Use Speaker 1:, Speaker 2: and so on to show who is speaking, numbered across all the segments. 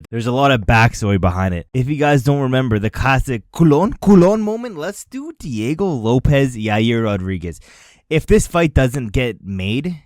Speaker 1: There's a lot of backstory behind it. If you guys don't remember the classic Culon moment, let's do Diego Lopez, Yair Rodriguez. If this fight doesn't get made,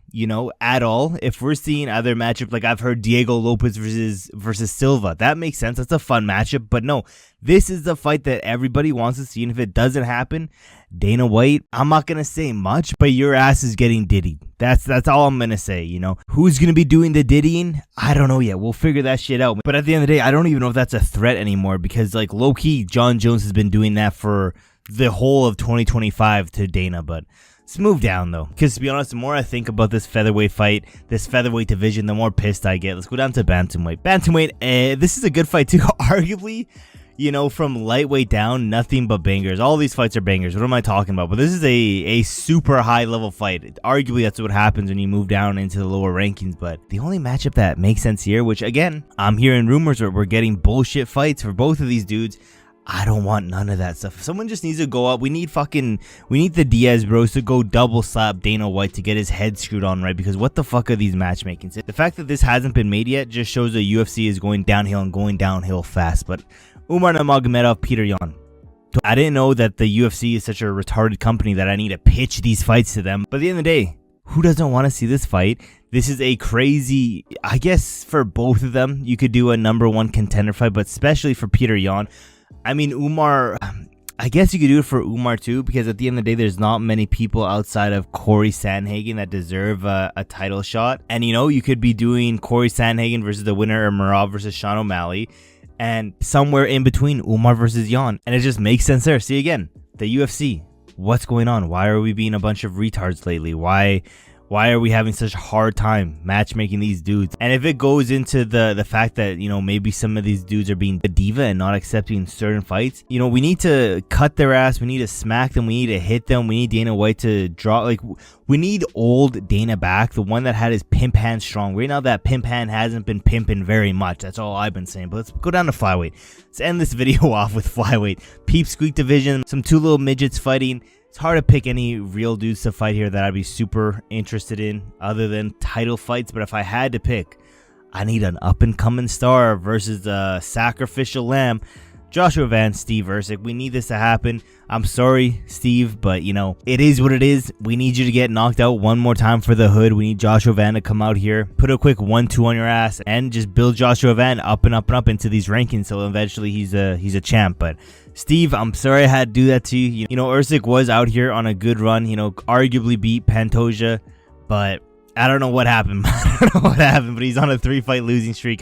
Speaker 1: at all, if we're seeing other matchup, like I've heard Diego Lopez versus Silva, that makes sense. That's a fun matchup. But no, this is the fight that everybody wants to see. And if it doesn't happen, Dana White, I'm not going to say much, but your ass is getting diddied. That's all I'm going to say, Who's going to be doing the diddying? I don't know yet. We'll figure that shit out. But at the end of the day, I don't even know if that's a threat anymore because, like, low-key, John Jones has been doing that for the whole of 2025 to Dana, but let's move down, though, because to be honest, the more I think about this featherweight fight, this featherweight division, the more pissed I get. Let's go down to bantamweight. Bantamweight, this is a good fight, too. Arguably, from lightweight down, nothing but bangers. All these fights are bangers. What am I talking about? But this is a super high-level fight. Arguably, that's what happens when you move down into the lower rankings. But the only matchup that makes sense here, which, again, I'm hearing rumors where we're getting bullshit fights for both of these dudes. I don't want none of that stuff. Someone just needs to go up. We need the Diaz bros to go double slap Dana White to get his head screwed on right, because what the fuck are these matchmakings? The fact that this hasn't been made yet just shows the UFC is going downhill and going downhill fast. But Umar Nurmagomedov, Peter Yan. I didn't know that the UFC is such a retarded company that I need to pitch these fights to them. But at the end of the day, who doesn't want to see this fight? This is a crazy, I guess for both of them, you could do a #1 contender fight, but especially for Peter Yan. I mean, Umar, I guess you could do it for Umar too, because at the end of the day, there's not many people outside of Corey Sandhagen that deserve a title shot. And, you could be doing Corey Sandhagen versus the winner of Merab versus Sean O'Malley, and somewhere in between Umar versus Yan. And it just makes sense there. See, again, the UFC, what's going on? Why are we being a bunch of retards lately? Why are we having such a hard time matchmaking these dudes? And if it goes into the fact that, maybe some of these dudes are being a diva and not accepting certain fights, we need to cut their ass. We need to smack them. We need to hit them. We need Dana White to draw. We need old Dana back, the one that had his pimp hand strong. Right now, that pimp hand hasn't been pimping very much. That's all I've been saying. But let's go down to flyweight. Let's end this video off with flyweight. Peep Squeak division. Some two little midgets fighting. It's hard to pick any real dudes to fight here that I'd be super interested in other than title fights. But if I had to pick, I need an up-and-coming star versus a sacrificial lamb. Joshua Van, Steve Ercik. We need this to happen. I'm sorry, Steve, but, it is what it is. We need you to get knocked out one more time for the hood. We need Joshua Van to come out here, put a quick 1-2 on your ass, and just build Joshua Van up and up and up into these rankings so eventually he's a champ. But Steve, I'm sorry I had to do that to you. Ercik was out here on a good run, arguably beat Pantoja, but I don't know what happened. But he's on a 3-fight losing streak.